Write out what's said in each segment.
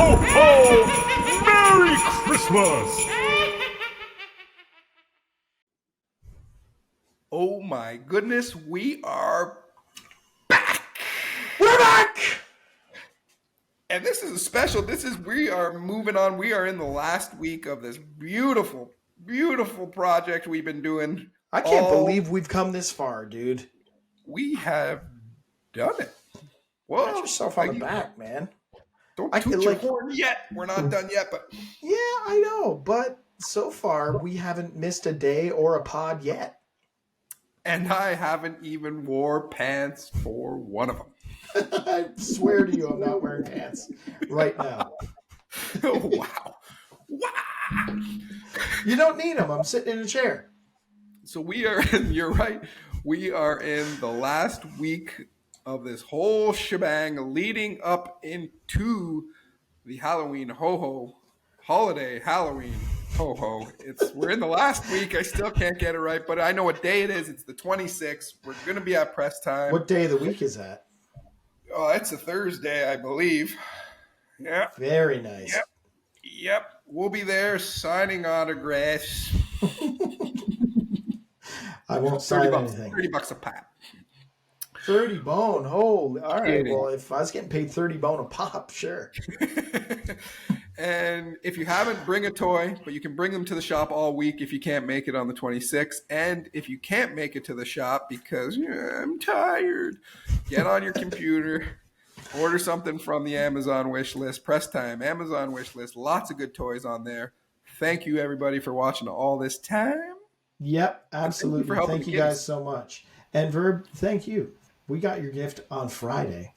ho, ho! Merry Christmas! Oh my goodness, we are We're back! and this is a special. We are moving on. We are in the last week of this beautiful, beautiful project we've been doing. I can't believe we've come this far, dude. We have done it. Well, Pat yourself on the back, man. Don't toot your horn yet. We're not done yet, but yeah, I know. But so far, we haven't missed a day or a pod yet. And I haven't even wore pants for one of them. I swear to you, I'm not wearing pants right now. Oh, wow. Wow. You don't need them. I'm sitting in a chair. So you're right. We are in the last week of this whole shebang leading up into the Halloween ho-ho holiday. Halloween ho-ho. We're in the last week. I still can't get it right, but I know what day it is. It's the 26th. We're going to be at press time. What day of the week is that? Oh, it's a Thursday, I believe. Yeah. Very nice. Yep. We'll be there signing autographs. I won't sign anything. $30 a pop. 30 bone. Holy. All right. Well, if I was getting paid 30 bone a pop, sure. And if you haven't, bring a toy, but you can bring them to the shop all week if you can't make it on the 26th. And if you can't make it to the shop because I'm tired, get on your computer, order something from the Amazon wish list, press time, Amazon wish list, lots of good toys on there. Thank you, everybody, for watching all this time. Yep, absolutely. Thank you guys so much. And Verb, thank you. We got your gift on Friday.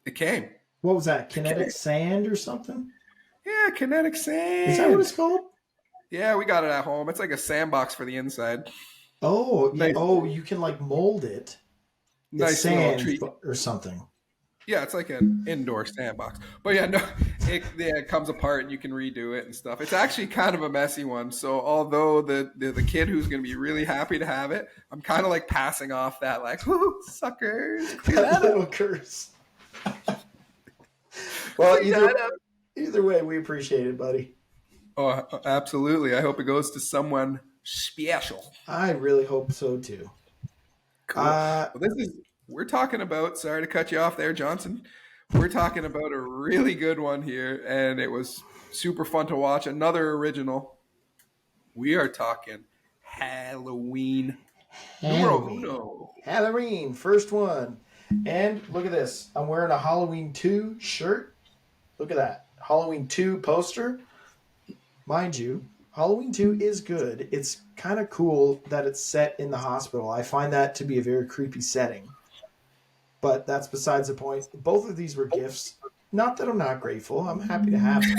It came. What was that? Kinetic sand or something? Yeah, kinetic sand. Is that what it's called? Yeah, we got it at home. It's like a sandbox for the inside. Oh, yeah. Nice. Oh, you can like mold it. Nice sand treat or something. Yeah, it's like an indoor sandbox. But yeah, no, it comes apart and you can redo it and stuff. It's actually kind of a messy one. So although the kid who's going to be really happy to have it, I'm kind of like passing off that like, whoo, suckers. That little curse. Well, either way, we appreciate it, buddy. Oh, absolutely. I hope it goes to someone special. I really hope so too. Cool. Well, we're talking about, sorry to cut you off there, Johnson. We're talking about a really good one here, and it was super fun to watch. Another original. We are talking Halloween. Halloween, first one. And look at this. I'm wearing a Halloween 2 shirt. Look at that. Halloween 2 poster. Mind you, Halloween 2 is good. It's kind of cool that it's set in the hospital. I find that to be a very creepy setting. But that's besides the point. Both of these were gifts. Not that I'm not grateful. I'm happy to have them.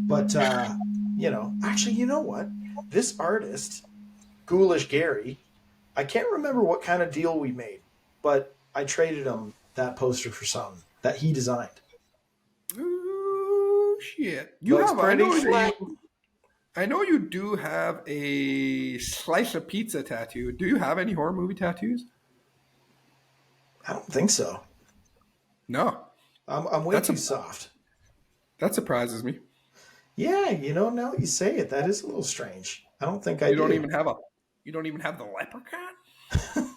But, actually, you know what? This artist, Ghoulish Gary, I can't remember what kind of deal we made, but I traded him that poster for something that he designed. Ooh, shit. I know you do have a slice of pizza tattoo. Do you have any horror movie tattoos? I don't think so. No. I'm way too soft. That surprises me. Yeah, now you say it, that is a little strange. I don't think I do. You don't even have the leprechaun?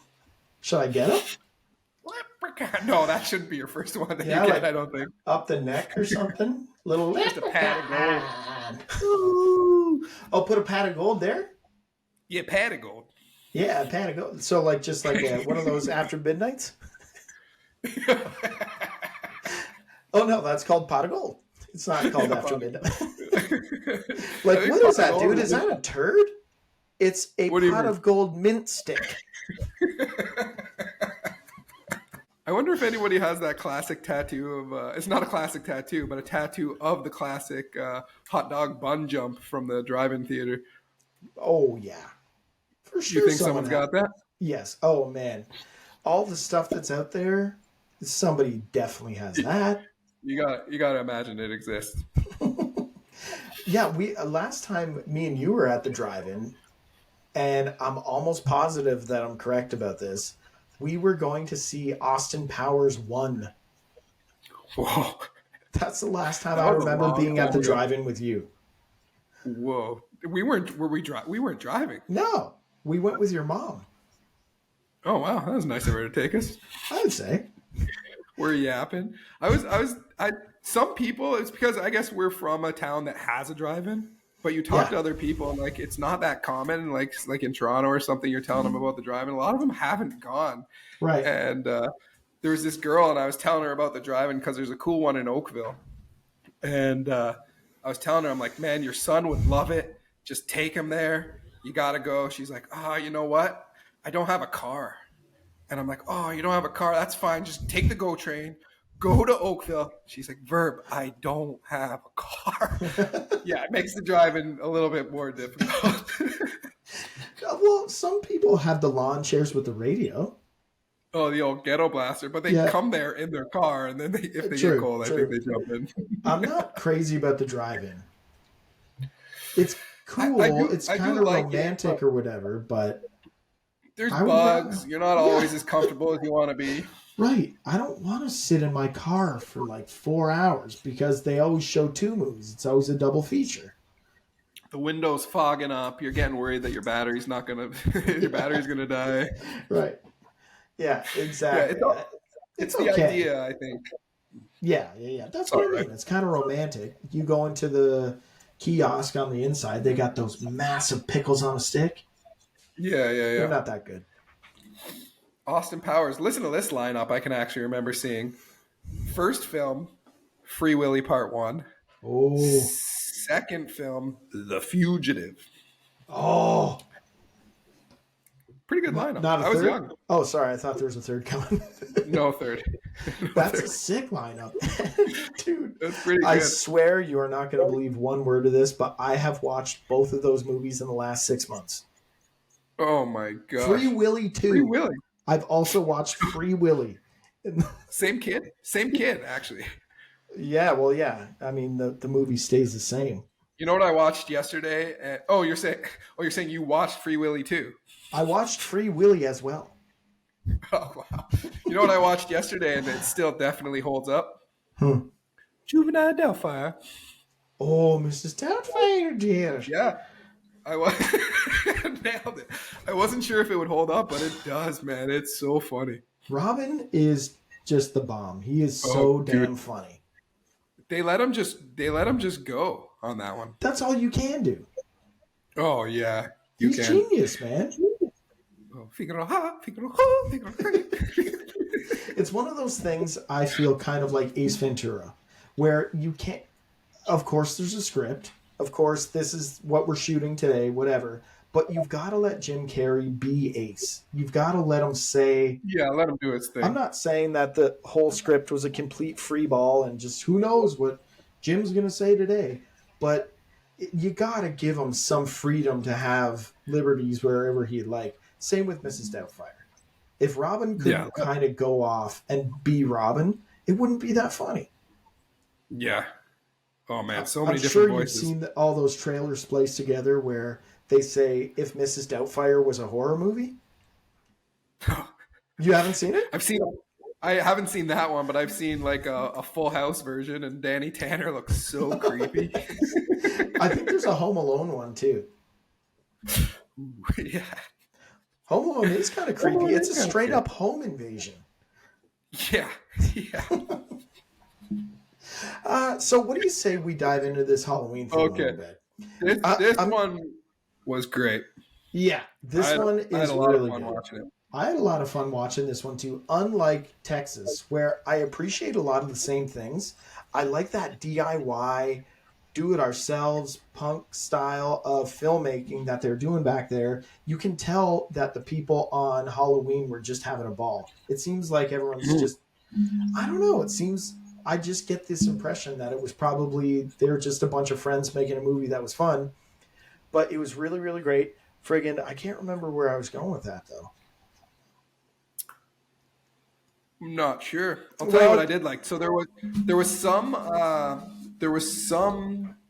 Should I get him? Leprechaun. No, that shouldn't be your first one that you get, like, I don't think. Up the neck or something? Little just a pad of gold. Ooh. Oh, put a pad of gold there? Yeah, pad of gold. Yeah, a pad of gold. So just like one of those after midnights? Oh no, that's called pot of gold. It's not called after midnight. Like, what is that, dude? Is that a turd? It's a pot of gold mint stick. I wonder if anybody has that classic tattoo of, it's not a classic tattoo, but a tattoo of the classic hot dog bun jump from the drive-in theater. Oh, yeah. For sure. You think someone's got that? Yes. Oh, man. All the stuff that's out there, somebody definitely has that. You gotta imagine it exists. Yeah, we last time me and you were at the drive-in, and I'm almost positive that I'm correct about this. We were going to see Austin Powers 1. Whoa. That's the last time That I was a remember long being at the time ago. drive-in with you. Whoa. We weren't driving. No, we went with your mom. Oh wow, that was nice of her to take us. I would say. We're yapping. I some people, it's because I guess we're from a town that has a drive-in, but you talk Yeah. to other people and like it's not that common. Like in Toronto or something, you're telling them about the drive-in. A lot of them haven't gone. Right. And there was this girl, and I was telling her about the drive-in because there's a cool one in Oakville. And I was telling her, I'm like, man, your son would love it. Just take him there. You gotta go. She's like, you know what? I don't have a car. And I'm like, oh, you don't have a car? That's fine. Just take the GO train, go to Oakville. She's like, Verb, I don't have a car. Yeah, it makes the driving a little bit more difficult. Well, some people have the lawn chairs with the radio. Oh, the old ghetto blaster. But they Yeah. come there in their car, and then if they True, get cold, I true. think they jump in. I'm not crazy about the drive-in. It's cool. It's I do kind of like it, romantic but or whatever, but there's I would bugs. rather- You're not always as comfortable as you want to be. right. I don't want to sit in my car for like 4 hours because they always show 2 movies. It's always a double feature. The window's fogging up. You're getting worried that your battery's not gonna your battery's gonna die. Right. Yeah, exactly. Yeah, it's the okay. idea, I think. Yeah. That's what I mean. Right. It's kind of romantic. You go into the kiosk on the inside, they got those massive pickles on a stick. Yeah. They're not that good. Austin Powers. Listen to this lineup. I can actually remember seeing. First film, Free Willy Part 1. Oh. Second film, The Fugitive. Oh. Pretty good lineup. Not a I was third? young. Oh, sorry. I thought there was a third coming. No third. That's a sick lineup. Dude, That's pretty good. I swear you are not going to believe one word of this, but I have watched both of those movies in the last 6 months. Oh my god. Free Willy 2. Free Willy. I've also watched Free Willy. Same kid, actually. Yeah, well, yeah. I mean, the movie stays the same. You know what I watched yesterday? You're saying you watched Free Willy too? I watched Free Willy as well. Oh wow! You know what I watched yesterday, and it still definitely holds up. Hmm. Juvenile Delphire. Oh, Mrs. Doubtfire, dear. Yeah, I was nailed it. I wasn't sure if it would hold up, but it does, man. It's so funny. Robin is just the bomb. He is so Oh, damn dude. funny. They let him just go on that one. That's all you can do. Oh yeah, you He's can. genius, man. Oh, Figaro ha, Figaro ha, Figaro ha. It's one of those things I feel kind of like Ace Ventura, where you can't. Of course, there's a script. Of course, this is what we're shooting today, whatever. But you've got to let Jim Carrey be Ace. You've got to let him say. Yeah, let him do his thing. I'm not saying that the whole script was a complete free ball and just who knows what Jim's going to say today. But you got to give him some freedom to have liberties wherever he'd like. Same with Mrs. Doubtfire. If Robin could kind of go off and be Robin, it wouldn't be that funny. Yeah. Oh man, so many I'm different sure voices. you've seen all those trailers spliced together where they say if Mrs. Doubtfire was a horror movie. You haven't seen it? I haven't seen that one, but I've seen like a Full House version, and Danny Tanner looks so creepy. I think there's a Home Alone one too. Yeah. Home Alone is kind of creepy. It's a straight up home invasion. Yeah. So what do you say we dive into this Halloween thing a little bit? This one was great. Yeah, this one is really good. Watching it. I had a lot of fun watching this one too. Unlike Texas, where I appreciate a lot of the same things, I like that DIY, do-it-ourselves punk style of filmmaking that they're doing back there. You can tell that the people on Halloween were just having a ball. It seems like everyone's just, I don't know, I just get this impression that it was probably, they're just a bunch of friends making a movie that was fun, but it was really, really great. Friggin', I can't remember where I was going with that though. I'm not sure. I'll tell you what I did like. So there was some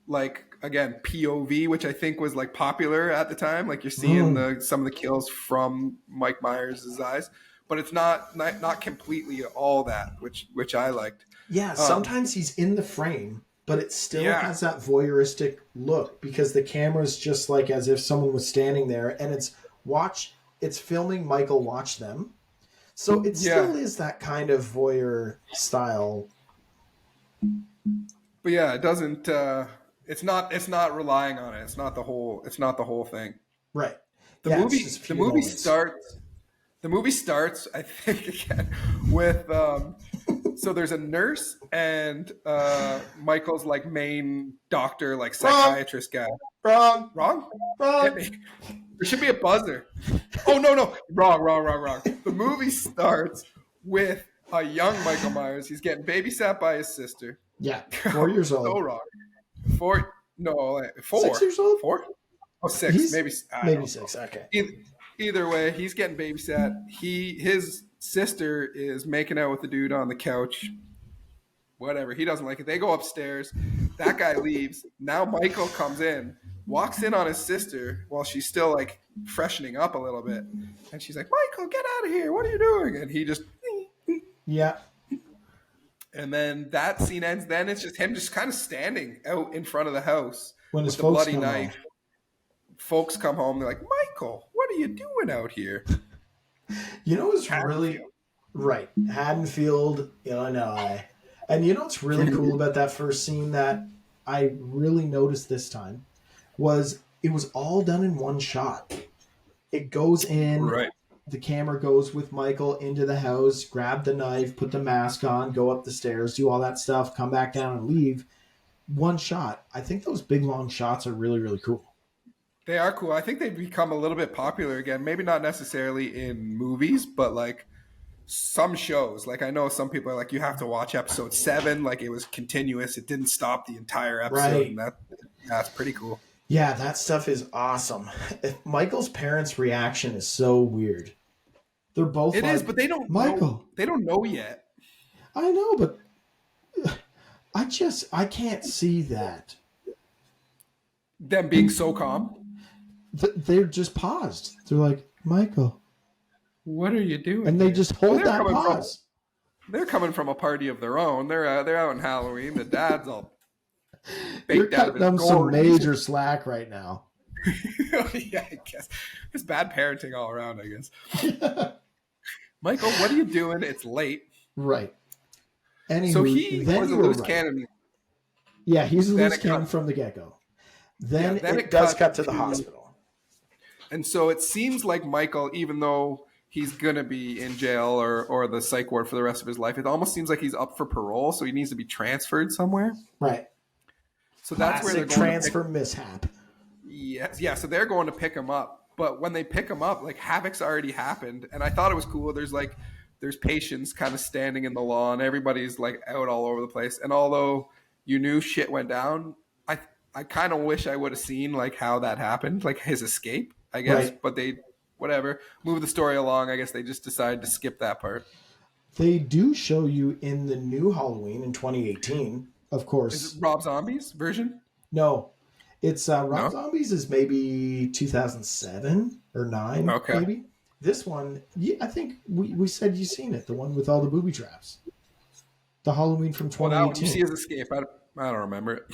like again POV, which I think was like popular at the time. Like you're seeing some of the kills from Mike Myers' eyes, but it's not completely all that, which I liked. Yeah, sometimes he's in the frame, but it still Yeah, has that voyeuristic look because the camera's just like as if someone was standing there and it's filming Michael watch them. So it yeah. still is that kind of voyeur style. But yeah, it doesn't. It's not. It's not relying on it. It's not the whole. It's not the whole thing. Right. The Yeah, it's just movie. a The few movie moments. starts. The movie starts. I think again with. So there's a nurse and Michael's like main doctor, like Wrong, psychiatrist guy. wrong, Wrong? Hit wrong. me. There should be a buzzer. Oh no. Wrong, wrong, wrong, wrong. The movie starts with a young Michael Myers. He's getting babysat by his sister. Yeah, 4 years So old. wrong. Four? No, 6 years old? 4? Oh, 6. He's Maybe. I maybe don't know. 6. Okay. Either way, he's getting babysat. His sister is making out with the dude on the couch. Whatever. He doesn't like it. They go upstairs. That guy leaves. Now Michael comes in, walks in on his sister while she's still like freshening up a little bit. And she's like, Michael, get out of here. What are you doing? And he just. Yeah. And then that scene ends. Then it's just him just kind of standing out in front of the house When with his the folks bloody come knife. home. Folks come home. They're like, Michael, what are you doing out here? You know what's really Haddonfield. right? Haddonfield, Illinois. And you know what's really cool about that first scene that I really noticed this time was it was all done in one shot. It goes in, Right. the camera goes with Michael into the house, grab the knife, put the mask on, go up the stairs, do all that stuff, come back down and leave. One shot. I think those big long shots are really, really cool. They are cool. I think they've become a little bit popular again. Maybe not necessarily in movies, but like some shows. Like I know some people are like, you have to watch episode 7. Like it was continuous. It didn't stop the entire episode. Right. And that's pretty cool. Yeah, that stuff is awesome. Michael's parents' reaction is so weird. They're both It like, is, but they don't Michael. know. They don't know yet. I know, but I can't see that. Them being so calm. They're just paused. They're like, Michael. What are you doing? And they just hold that coming pause. They're coming from a party of their own. They're out on Halloween. The dad's all You're baked out of cutting them his some gourd. major slack right now. Yeah, I guess. It's bad parenting all around, I guess. Michael, what are you doing? It's late. Right. Anywho, So he then was a you were loose right. cannon. Yeah, he's a Then loose it cannon cut- from the get-go. Then, Yeah, then it it does cut cut to the to- hospital. And so it seems like Michael, even though he's going to be in jail or the psych ward for the rest of his life, it almost seems like he's up for parole, so he needs to be transferred somewhere. Right. So that's where they're Classic going transfer mishap. Yes, yeah. So they're going to pick him up, but when they pick him up, like Havoc's already happened, and I thought it was cool. There's patients kind of standing in the lawn. Everybody's like out all over the place, and although you knew shit went down, I kind of wish I would have seen like how that happened, like his escape, I guess. Right. But they, whatever, move the story along. I guess they just decided to skip that part. They do show you in the new Halloween in 2018, of course. Is it Rob Zombie's version? No, it's Rob No? Zombies is maybe 2007 or 9, Okay. maybe. This one, I think we said you've seen it, the one with all the booby traps. The Halloween from Well, that one, you 2018. see his escape. I don't remember it.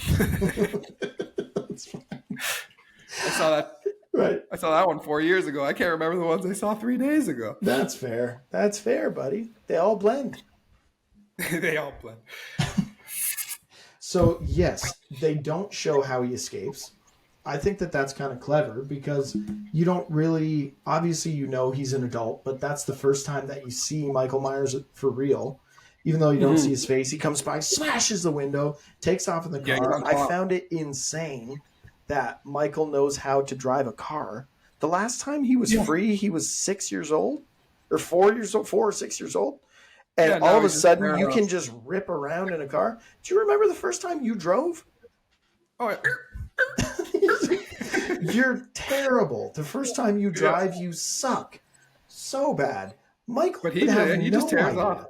That's fine. I saw that. Right. I saw that one 4 years ago. I can't remember the ones I saw 3 days ago. That's fair. That's fair, buddy. They all blend. They all blend. So, yes, they don't show how he escapes. I think that that's kind of clever because you don't really, obviously, you know he's an adult, but that's the first time that you see Michael Myers for real. Even though you don't see his face, he comes by, smashes the window, takes off in the Yeah, he's car. on I top. found it insane that Michael knows how to drive a car. The last time he was free, he was 6 years old or 4 years old, 4 or 6 years old. And Yeah, now all of a he's just sudden, fair you enough. can just rip around in a car. Do you remember the first time you drove? Oh, yeah. You're terrible. The first time you drive, you suck so bad. Michael But he would have did. He just no tears idea. off.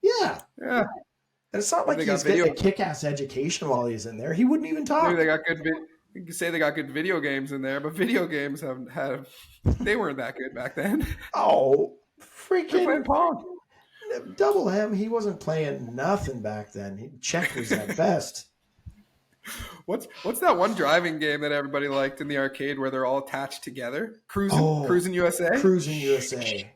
Yeah. Yeah. And it's not like They he's got getting a video. kick-ass education while he's in there. He wouldn't even talk. Maybe they got good. You can say they got good video games in there, but video games they weren't that good back then. Oh, They're playing freaking Pong. Double M, he wasn't playing nothing back then. Checkers at best. What's that one driving game that everybody liked in the arcade where they're all attached together? Oh, Cruising USA. Cruising USA.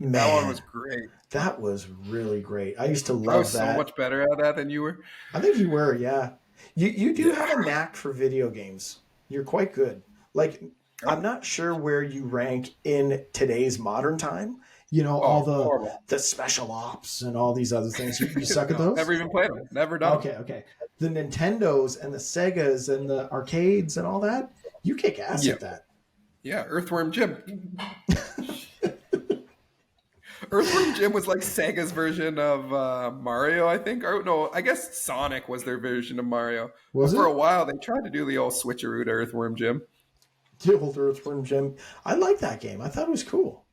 That one was Man, great. that was really great. I used to I was love so that. much better at that than you were. I think you were, yeah. You do have Yeah. a knack for video games. You're quite good. Like, I'm Oh, not sure where you rank in today's modern time. You know, all oh, the horrible. the special ops and all these other things. You suck at No, never those? even played them. Never done them. Okay, okay. The Nintendos and the Segas and the arcades and all that, you kick ass Yeah, at that. yeah. Earthworm Jim. Earthworm Jim was like Sega's version of Mario, I think. Or no, I guess Sonic was their version of Mario. Was But for it? a while, they tried to do the old switcheroo to Earthworm Jim. The old Earthworm Jim. I like that game. I thought it was cool.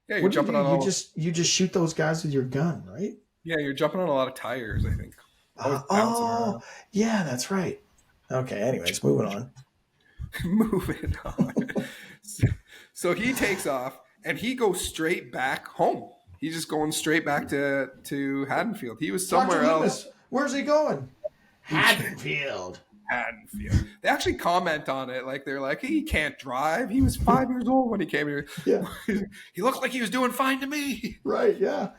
Yeah, you're What do you jumping do? on all. You just shoot those guys with your gun, right? Yeah, you're jumping on a lot of tires. I think. Always bouncing Oh, around. yeah, that's right. Okay, anyways, moving on. Moving on. So, so he takes off and he goes straight back home. He's just going straight back to Haddonfield. He was Dr. somewhere else. Loomis, where's he going? Haddonfield. Haddonfield. They actually comment on it. Like they're like, he can't drive. He was 5 years old when he came here. Yeah, He looked like he was doing fine to me. right, yeah.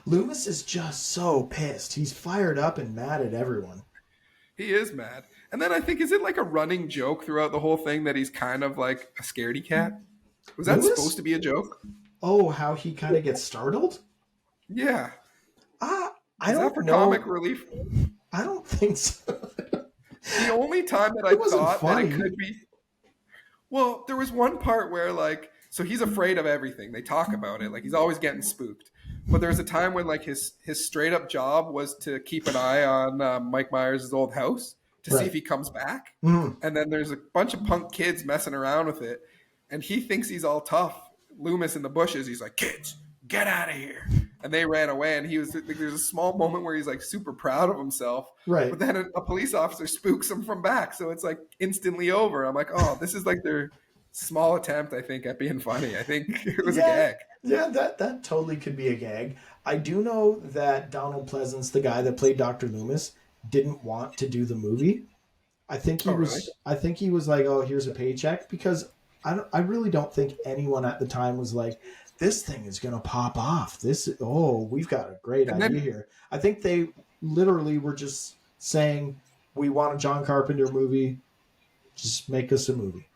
Loomis is just so pissed. He's fired up and mad at everyone. He is mad. And then I think, is it like a running joke throughout the whole thing that he's kind of like a scaredy cat? Was that Loomis? supposed to be a joke? Oh, how he kind of gets startled? Yeah. I Is that don't for know. comic relief? I don't think so. The only time that I It wasn't thought that it funny. could be. Well, there was one part where, like, so he's afraid of everything. They talk about it. Like, he's always getting spooked. But there was a time when, like, his straight up job was to keep an eye on Mike Myers' old house to see Right. if he comes back. Mm. And then there's a bunch of punk kids messing around with it. And he thinks he's all tough. Loomis in the bushes, he's like, kids, get out of here. And they ran away. And he was like, there's a small moment where he's like super proud of himself. Right. But then a police officer spooks him from back. So it's like instantly over. I'm like, oh, this is like their small attempt, I think, at being funny. I think it was a Yeah, gag. yeah, that totally could be a gag. I do know that Donald Pleasance, the guy that played Dr. Loomis, didn't want to do the movie. I think he Oh, was. really? I think he was like, "Oh, here's a paycheck," because I really don't think anyone at the time was like, "This thing is going to pop off." We've got a great And idea then, here. I think they literally were just saying, "We want a John Carpenter movie. Just make us a movie."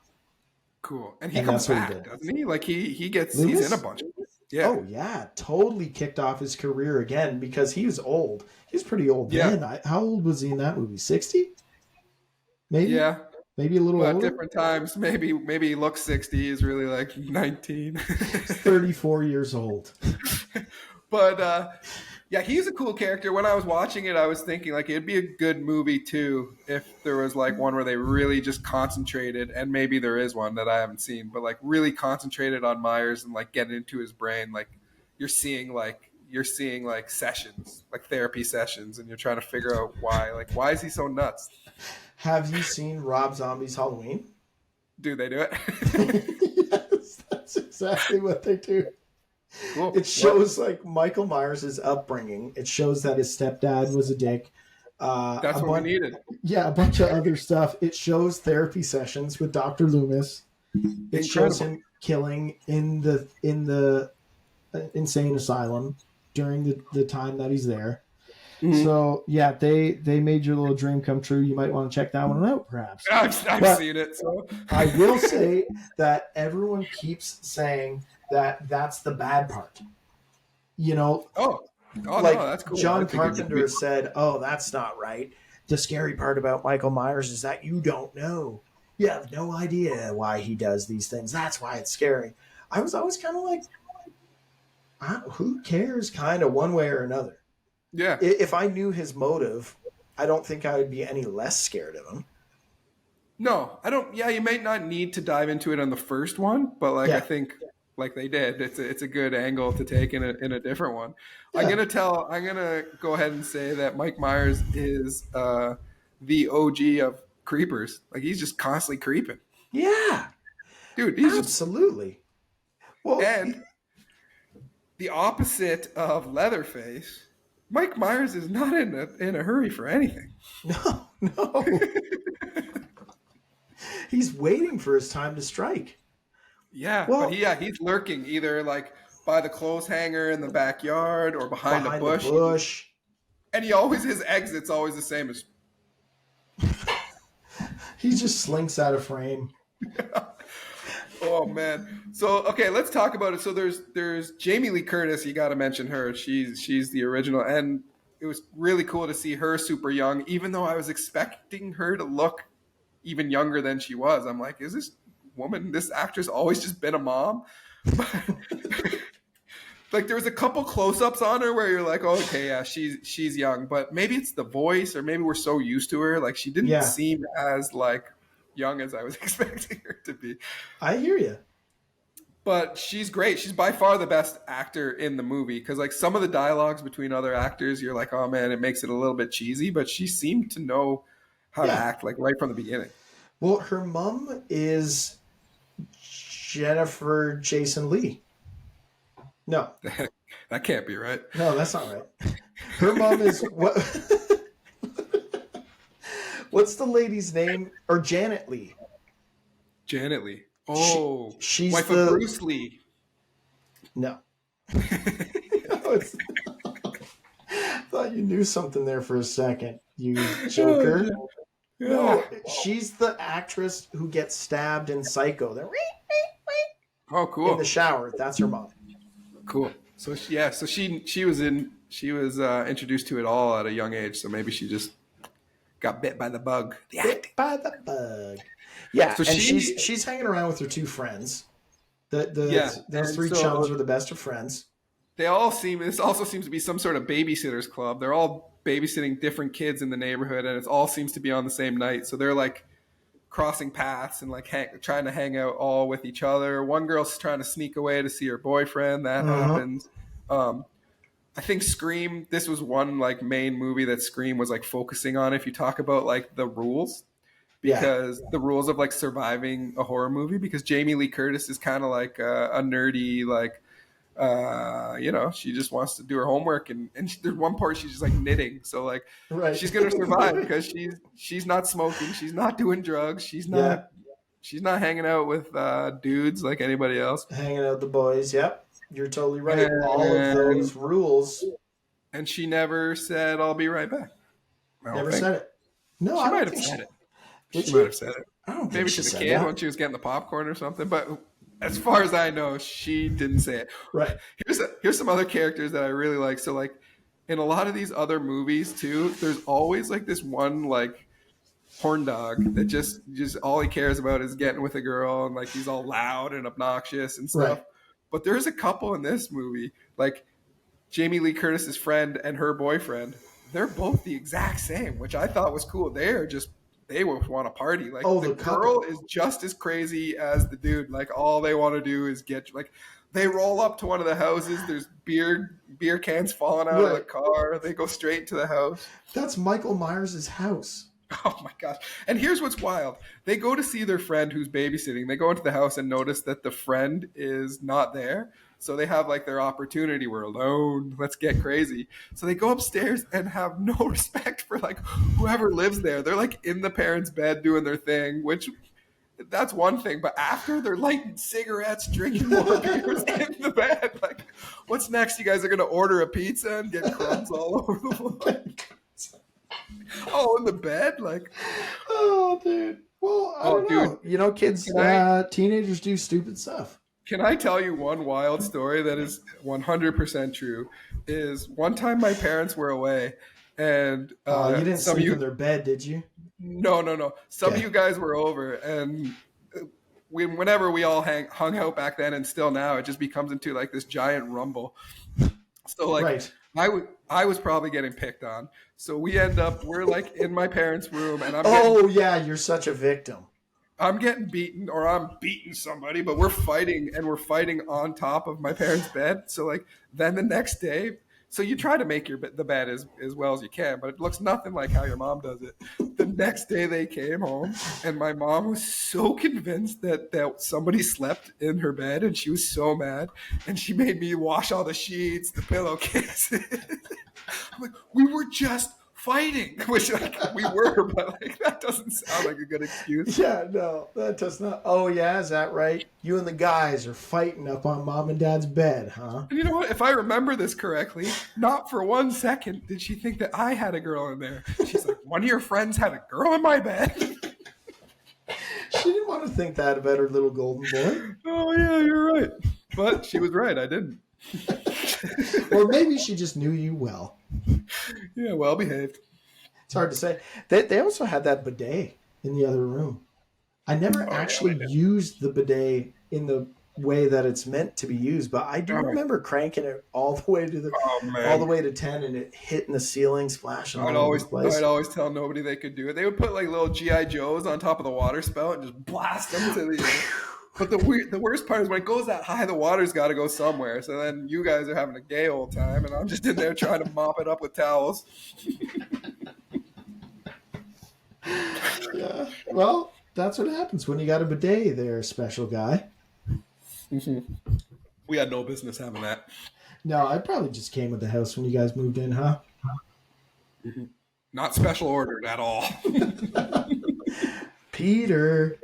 cool. And he And comes that's what he back, did. doesn't he? Like he's Loomis? in a bunch of it. Yeah. Oh yeah, totally kicked off his career again because he was old. He was pretty old Yeah. then. How old was he in that movie? 60? Maybe? Yeah. Maybe a little But older? different times, maybe he looks 60, he's really like 19. He's 34 years old. But yeah, he's a cool character. When I was watching it, I was thinking like it'd be a good movie too if there was like one where they really just concentrated, and maybe there is one that I haven't seen, but like really concentrated on Myers and like getting into his brain. Like you're seeing like sessions, like therapy sessions, and you're trying to figure out why is he so nuts? Have you seen Rob Zombie's Halloween? Do they do it? Yes, that's exactly what they do. Cool. It shows like Michael Myers' upbringing. It shows that his stepdad was a dick. That's a what we needed. Yeah, a bunch of other stuff. It shows therapy sessions with Dr. Loomis. It shows Incredible. him killing in the insane asylum during the time that he's there. Mhm. So yeah, they made your little dream come true. You might want to check that one out, perhaps. I've But- seen it. So I will say that everyone keeps saying that that's the bad part. You know, oh like no, that's cool. I John think it could Carpenter be- said, "Oh, that's not right. The scary part about Michael Myers is that you don't know. You have no idea why he does these things. That's why it's scary." I was always kind of like, who cares, kind of one way or another. Yeah. If I knew his motive, I don't think I would be any less scared of him. No, I don't. Yeah, you may not need to dive into it on the first one, but like Yeah. I think, like they did, it's a good angle to take in a different one. Yeah. I'm gonna go ahead and say that Mike Myers is the OG of creepers. Like he's just constantly creeping, Yeah, dude. He's just absolutely. Well, and the opposite of Leatherface, Mike Myers is not in a hurry for anything. No, no. He's waiting for his time to strike. Yeah, but Well, he's lurking either like by the clothes hanger in the backyard or behind a the bush. bush. And he always his exit's always the same as. He just slinks out of frame. Oh man. So okay, let's talk about it. So there's Jamie Lee Curtis. You got to mention her. She's the original, and it was really cool to see her super young. Even though I was expecting her to look even younger than she was. I'm like, is this actress always just been a mom? Like there was a couple close-ups on her where you're like, oh, okay, yeah, she's young, but maybe it's the voice, or maybe we're so used to her. Like she didn't seem as like young as I was expecting her to be. I hear you. But she's great. She's by far the best actor in the movie because like some of the dialogues between other actors, you're like, oh man, it makes it a little bit cheesy. But she seemed to know how to act like right from the beginning. Well, her mom is Jennifer Jason Leigh. No. That can't be right. No, that's not right. Her mom is what? What's the lady's name? Or Janet Leigh. Janet Leigh. Oh, she's wife of Bruce Lee. No. I thought you knew something there for a second, you joker. Yeah. No, she's the actress who gets stabbed in Psycho. Oh, cool. In the shower. That's her mom. Cool. So she was introduced to it all at a young age. So maybe she just got bit by the bug. Bit by the bug. Yeah. So and she's hanging around with her two friends. Those three chums are the best of friends. They all this also seems to be some sort of babysitters club. They're all babysitting different kids in the neighborhood, and it all seems to be on the same night. So they're like crossing paths and like trying to hang out all with each other. One girl's trying to sneak away to see her boyfriend. That happens. I think Scream, this was one like main movie that Scream was like focusing on. If you talk about like the rules, because the rules of like surviving a horror movie, because Jamie Lee Curtis is kind of like a nerdy, like, she just wants to do her homework, and there's one part she's just like knitting, so like she's gonna survive because she's not smoking, she's not doing drugs, she's not hanging out with dudes like anybody else, hanging out with the boys. Yep, you're totally right. All of those rules, and she never said I'll be right back. Never said it. No, she might have said it. She might have said it. I don't think maybe she to the said kid that. when she was getting the popcorn or something, but as far as I know, she didn't say it. Right. Here's some other characters that I really like. So like in a lot of these other movies too, there's always like this one like horn dog that just all he cares about is getting with a girl, and like he's all loud and obnoxious and stuff. Right. But there's a couple in this movie, like Jamie Lee Curtis's friend and her boyfriend. They're both the exact same, which I thought was cool. They want to party. Like the girl is just as crazy as the dude. Like all they want to do is get like they roll up to one of the houses. There's beer cans falling out of the car. They go straight to the house. That's Michael Myers' house. Oh my gosh. And here's what's wild. They go to see their friend who's babysitting. They go into the house and notice that the friend is not there. So they have like their opportunity. We're alone. Let's get crazy. So they go upstairs and have no respect for like whoever lives there. They're like in the parents' bed doing their thing, which that's one thing. But after, they're lighting cigarettes, drinking more beers in the bed. Like, what's next? You guys are going to order a pizza and get crumbs all over the floor. Oh, in the bed? Like, oh, dude. Well, I don't know. You know, kids, teenagers do stupid stuff. Can I tell you one wild story that is 100% true? Is one time my parents were away, and you didn't sleep in their bed, did you? No. Some of you guys were over, and whenever we all hung out back then, and still now, it just becomes into like this giant rumble. So like, I was probably getting picked on. So we're like in my parents' room, and you're such a victim. I'm getting beaten, or I'm beating somebody, but we're fighting on top of my parents' bed. So like then the next day, So you try to make the bed as well as you can, but it looks nothing like how your mom does it. The next day they came home, and my mom was so convinced that somebody slept in her bed, and she was so mad, and she made me wash all the sheets, the pillowcases. I'm like, we were just fighting, which like we were, but like that doesn't sound like a good excuse. Yeah, no, that does not. Oh, yeah, is that right? You and the guys are fighting up on mom and dad's bed, huh? And you know what? If I remember this correctly, not for 1 second did she think that I had a girl in there. She's like, one of your friends had a girl in my bed. She didn't want to think that about her little golden boy. Oh yeah, you're right. But she was right. I didn't. Or maybe she just knew you well. Yeah, well behaved. It's hard to say. They also had that bidet in the other room. I never actually used the bidet in the way that it's meant to be used, but I do remember cranking it all the way to all the way to 10, and it hitting the ceiling, splashing all over the place. I'd always tell nobody they could do it. They would put like little GI Joes on top of the water spout and just blast them to the air. But the worst part is when it goes that high, the water's got to go somewhere. So then you guys are having a gay old time, and I'm just in there trying to mop it up with towels. Yeah. Well, that's what happens when you got a bidet there, special guy. We had no business having that. No, I probably just came with the house when you guys moved in, huh? Not special ordered at all. Peter.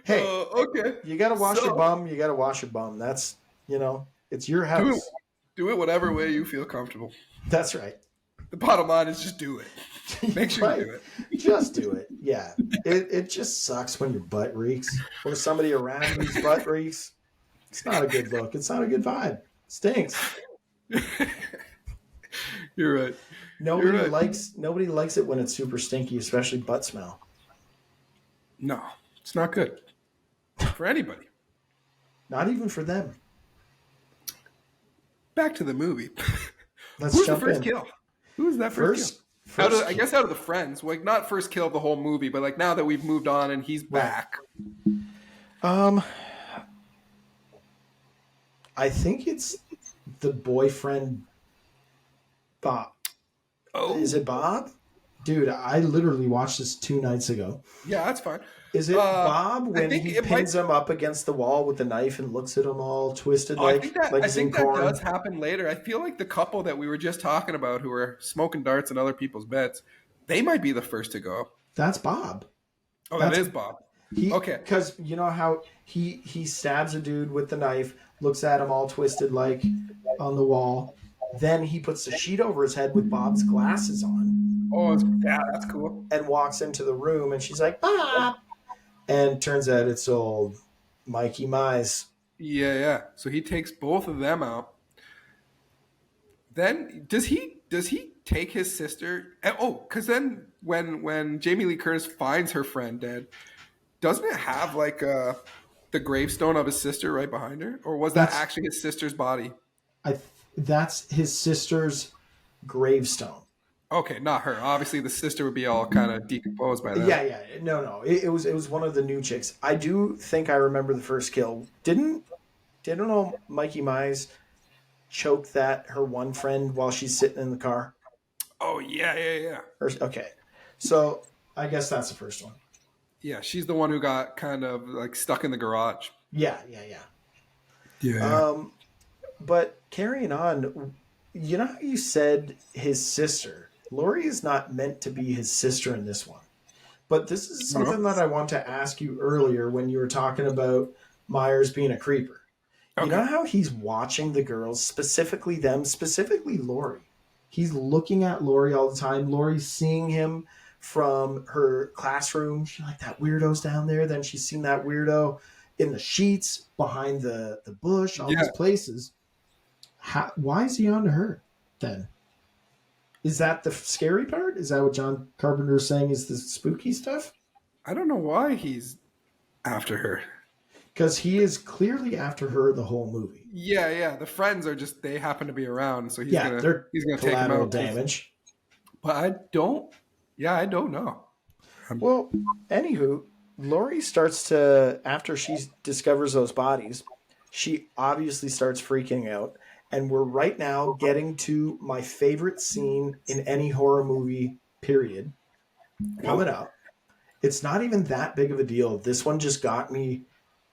Hey, okay. You got to wash your bum. You got to wash your bum. That's, it's your house. Do it whatever way you feel comfortable. That's right. The bottom line is just do it. Make sure you do it. Just do it. Yeah. It just sucks when your butt reeks or somebody around whose butt reeks. It's not a good look. It's not a good vibe. It stinks. You're right. Nobody likes it when it's super stinky, especially butt smell. No, it's not good for anybody. Not even for them. Back to the movie. Who's the first kill? Who was that first kill? I guess out of the friends, like not first kill of the whole movie, but like now that we've moved on and he's back. I think it's the boyfriend, Bob. Oh, is it Bob? Dude, I literally watched this 2 nights ago. Yeah, that's fine. Is it Bob when he pins him up against the wall with the knife and looks at him all twisted I think that corn? does happen later. I feel like the couple that we were just talking about who were smoking darts in other people's beds, they might be the first to go. That's Bob. Oh, that is Bob. Okay. Because you know how he stabs a dude with the knife, looks at him all twisted like on the wall. Then he puts the sheet over his head with Bob's glasses on. Oh, yeah, that's cool. And walks into the room, and she's like, Bob. And turns out it's old Mikey Mize. Yeah. So he takes both of them out. Then does he take his sister? Oh, because then when Jamie Lee Curtis finds her friend dead, doesn't it have like the gravestone of his sister right behind her, or was that actually his sister's body? That's his sister's gravestone. Okay, not her. Obviously, the sister would be all kind of decomposed by that. Yeah. No. It was one of the new chicks. I do think I remember the first kill. Didn't Mikey Mize choke her one friend while she's sitting in the car? Oh yeah. Okay, so I guess that's the first one. Yeah, she's the one who got kind of like stuck in the garage. Yeah. But carrying on, you know how you said his sister? Lori is not meant to be his sister in this one. But this is something that I want to ask you earlier when you were talking about Myers being a creeper. Okay. You know how he's watching the girls, specifically Lori. He's looking at Lori all the time. Lori's seeing him from her classroom. She's like, that weirdo's down there. Then she's seen that weirdo in the sheets, behind the bush, all these places. Why is he on to her then? Is that the scary part? Is that what John Carpenter is saying is the spooky stuff? I don't know why he's after her. Because he is clearly after her the whole movie. Yeah. The friends are just, they happen to be around, so he's gonna take them out. Damage. But I don't know. Well, anywho, Lori starts to, after she discovers those bodies, she obviously starts freaking out. and we're right now getting to my favorite scene in any horror movie, period, coming Whoa. up. It's not even that big of a deal. This one just got me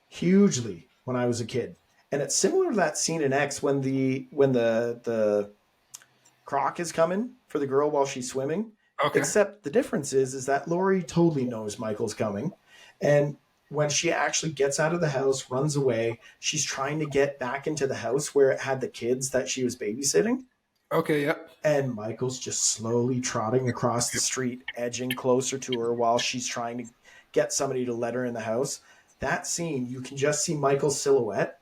hugely when I was a kid. And it's similar to that scene in X when the croc is coming for the girl while she's swimming. Okay. Except the difference is that Laurie totally knows Michael's coming. And when she actually gets out of the house, runs away, she's trying to get back into the house where it had the kids that she was babysitting. Okay. Yep. And Michael's just slowly trotting across the street, edging closer to her while she's trying to get somebody to let her in the house. That scene, you can just see Michael's silhouette.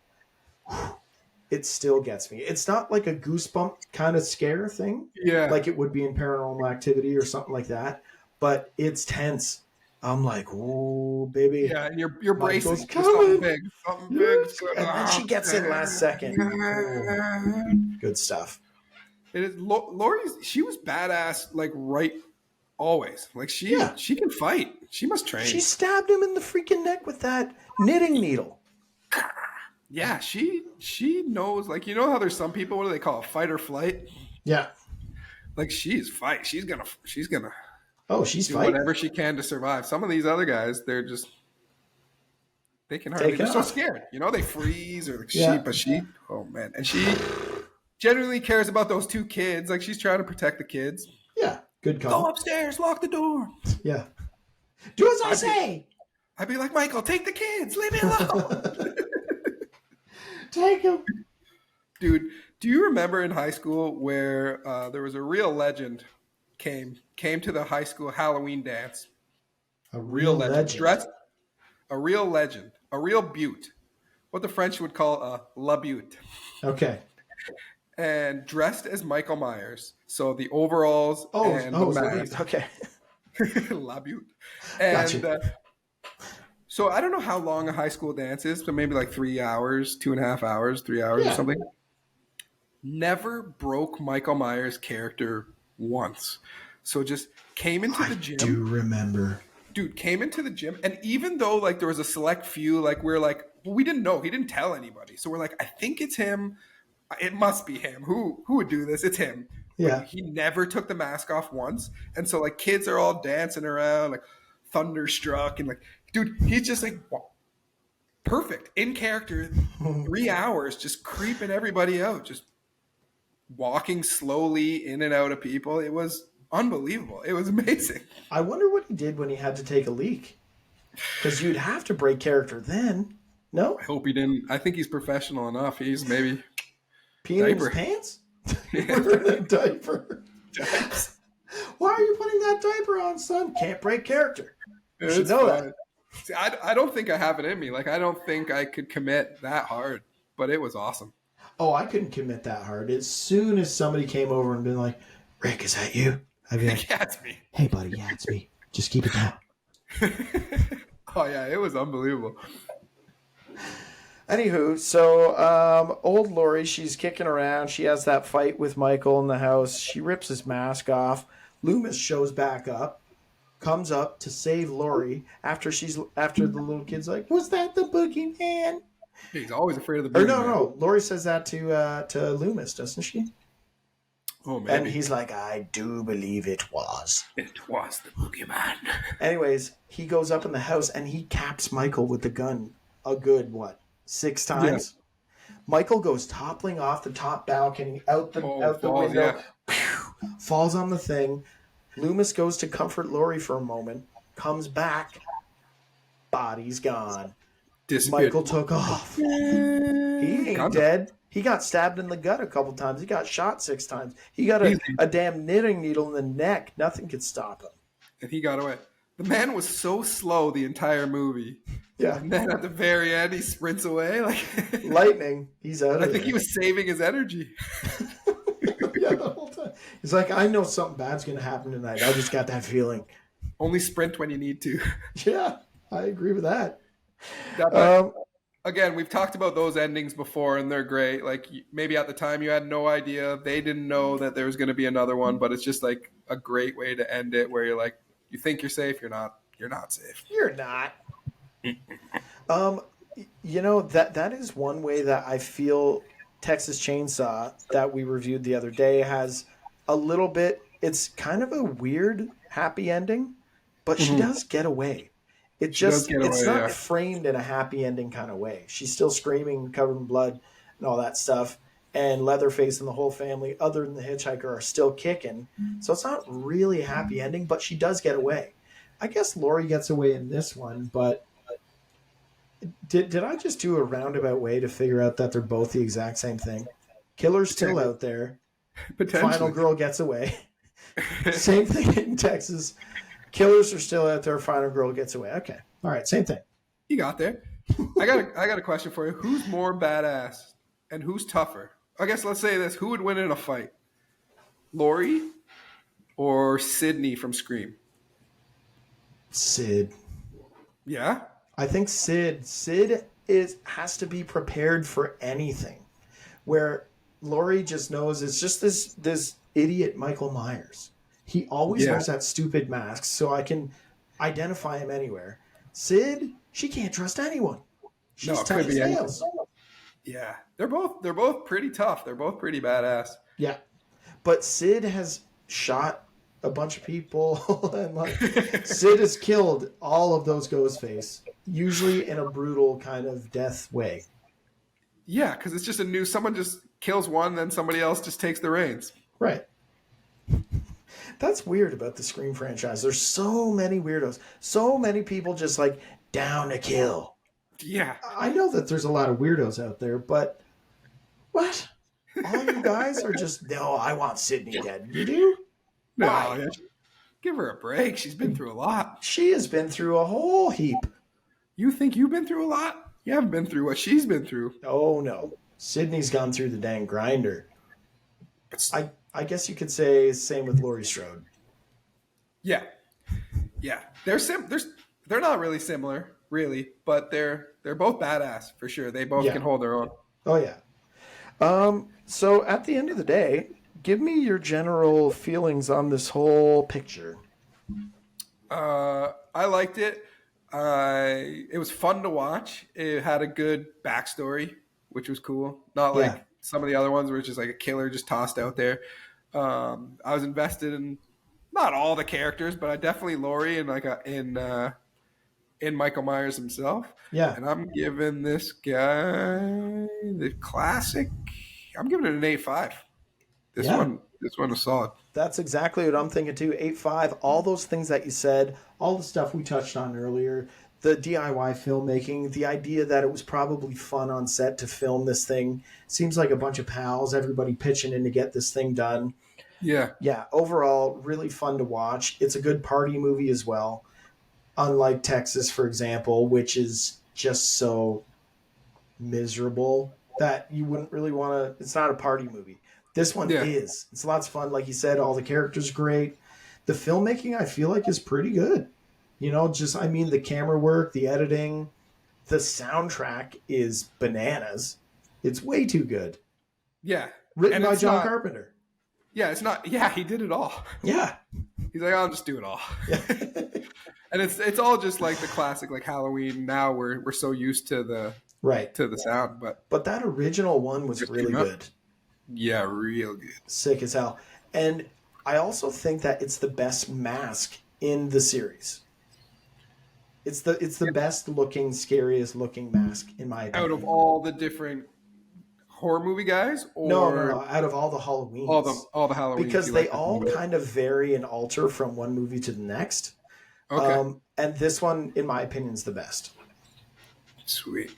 It still gets me. It's not like a goosebump kind of scare thing, Yeah. like it would be in Paranormal Activity or something like that, but it's tense. I'm like, oh, baby. Yeah, and you're bracing Michael's for something coming. big. Something Yes. big. And then she gets in last second. Oh, good stuff. It is Lori's. She was badass, like right always. Like Yeah. she can fight. She must train. She stabbed him in the freaking neck with that knitting needle. Yeah, she knows. Like, you know how there's some people, what do they call it, fight or flight? Yeah. Like, she's fight. She's gonna Oh, she's do fighting. whatever she can to survive. Some of these other guys, they can hardly. Take They're so off. scared. You know, they freeze or like Yeah. sheep. But oh man, and she genuinely cares about those two kids. Like, she's trying to protect the kids. Yeah. Good Go call. upstairs, lock the door. Yeah. Do as I say. I'd be like, Michael, take the kids, leave me alone. Take him. Dude, do you remember in high school where there was a real legend came to the high school Halloween dance? A real legend. Dressed a real legend, a real butte, what the French would call a la butte, Okay. and dressed as Michael Myers. So the overalls and the mask. Okay. La butte. And Gotcha. so I don't know how long a high school dance is, but maybe like 3 hours, 2.5 hours, 3 hours or something. Never broke Michael Myers' character once. So just came into the gym. I do remember. Dude, came into the gym. And even though like there was a select few, like we're like, well, we didn't know. He didn't tell anybody. So we're like, I think it's him. It must be him. Who would do this? It's him. Yeah. But he never took the mask off once. And so like kids are all dancing around, like thunderstruck. And like, dude, he's just like perfect in character. 3 hours just creeping everybody out. Just walking slowly in and out of people. It was unbelievable. It was amazing. I wonder what he did when he had to take a leak. Because you'd have to break character then. No? I hope he didn't. I think he's professional enough. He's maybe Peeing in his pants? Wearing a diaper. Why are you putting that diaper on, son? Can't break character. You should know that. See, I don't think I have it in me. Like, I don't think I could commit that hard, but it was awesome. Oh, I couldn't commit that hard. As soon as somebody came over and been like, Rick, is that you? I'd be like, yeah, it's me. Hey, buddy, yeah, it's me. Just keep it down. Oh, yeah, it was unbelievable. Anywho, so old Laurie, she's kicking around. She has that fight with Michael in the house. She rips his mask off. Loomis shows back up, comes up to save Laurie after the little kid's like, was that the boogeyman? He's always afraid of the Or boogeyman. no. Laurie says that to Loomis, doesn't she? Oh, maybe. And he's like, I do believe it was. It was the boogeyman. Anyways, he goes up in the house and he caps Michael with the gun a good, 6 times? Yeah. Michael goes toppling off the top balcony, out the window, falls on the thing. Loomis goes to comfort Laurie for a moment, comes back, body's gone. Michael took off. He ain't dead. He got stabbed in the gut a couple times. He got shot 6 times. He got a damn knitting needle in the neck. Nothing could stop him. And he got away. The man was so slow the entire movie. Yeah. And then at the very end, he sprints away. Like lightning. He's out of there. I think he was saving his energy. Yeah, the whole time. He's like, I know something bad's going to happen tonight. I just got that feeling. Only sprint when you need to. Yeah, I agree with that. Again, we've talked about those endings before, and they're great. Like, maybe at the time you had no idea. They didn't know that there was going to be another one, but it's just like a great way to end it where you're like, you think you're safe, you're not safe. You're not. You know, that is one way that I feel Texas Chainsaw that we reviewed the other day has a little bit. It's kind of a weird happy ending, but she Mhm. does get away. She does get It's away. not Yeah. framed in a happy ending kind of way. She's still screaming, covered in blood, and all that stuff. And Leatherface and the whole family, other than the hitchhiker, are still kicking. So it's not really a happy ending, but she does get away. I guess Lori gets away in this one, but did I just do a roundabout way to figure out that they're both the exact same thing? Killer's still out there. Final Potentially. girl gets away. Same thing in Texas. Killers are still out there. Final girl gets away. Okay. All right. Same thing. You got there. I got a question for you. Who's more badass and who's tougher? I guess let's say this: who would win in a fight, Lori or Sydney from Scream? Sid. Yeah. I think Sid has to be prepared for anything. Where Lori just knows it's just this idiot Michael Myers. He always Yeah. wears that stupid mask, so I can identify him anywhere. Sid, she can't trust anyone. No, She's it tight could as be anything. nails. Yeah. They're both pretty tough. They're both pretty badass. Yeah, but Sid has shot a bunch of people, and Sid has killed all of those Ghostface, usually in a brutal kind of death way. Yeah, because it's just a new. Someone just kills one, then somebody else just takes the reins. Right. That's weird about the Scream franchise. There's so many weirdos, so many people just like down to kill. Yeah. I know that there's a lot of weirdos out there, but what? All you guys are just no. I want Sydney dead. You do? No, Why? yeah. Give her a break. She's been through a lot. She has been through a whole heap. You think you've been through a lot? You haven't been through what she's been through. Oh no, Sydney's gone through the dang grinder. I guess you could say same with Laurie Strode. Yeah, yeah. They're not really similar, really, but they're both badass for sure. They both Yeah. can hold their own. Oh yeah. So at the end of the day, give me your general feelings on this whole picture. I liked it. It was fun to watch. It had a good backstory, which was cool. Not like Yeah. some of the other ones where it's just like a killer just tossed out there. I was invested in not all the characters, but I definitely Laurie and in Michael Myers himself. Yeah. And I'm giving this guy the classic. I'm giving it an 8.5. Yeah. This one was solid. That's exactly what I'm thinking too. 8.5, all those things that you said, all the stuff we touched on earlier, the DIY filmmaking, the idea that it was probably fun on set to film this thing. Seems like a bunch of pals, everybody pitching in to get this thing done. Yeah. Yeah, overall, really fun to watch. It's a good party movie as well. Unlike Texas, for example, which is just so miserable that you wouldn't really want to. It's not a party movie. This one Yeah. is. It's lots of fun. Like you said, all the characters great. The filmmaking, I feel like, is pretty good. You know, I mean, the camera work, the editing, the soundtrack is bananas. It's way too good. Yeah. Written And by it's John not- Carpenter. Yeah, it's not. Yeah, he did it all. Yeah. He's like, I'll just do it all. Yeah. And it's all just like the classic, like Halloween. Now we're so used to the Right. sound, but But that original one was Just really came out. good. yeah, real good. Sick as hell. And I also think that it's the best mask in the series. It's the best looking, scariest looking mask in my opinion. Out of all the different horror movie guys, or no, out of all the Halloweens. all the Halloween, Because they all kind of vary and alter from one movie to the next. okay, And this one, in my opinion, is the best. sweet,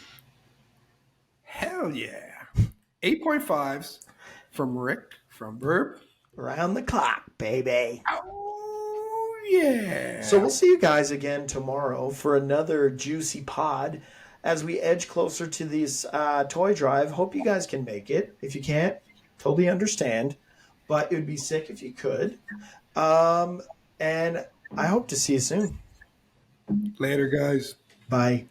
hell yeah, 8.5s from Rick from Verb. Around the clock, baby. Oh yeah. So we'll see you guys again tomorrow for another juicy pod as we edge closer to this toy drive. Hope you guys can make it. If you can't, totally understand. But it would be sick if you could. And I hope to see you soon. Later, guys. Bye.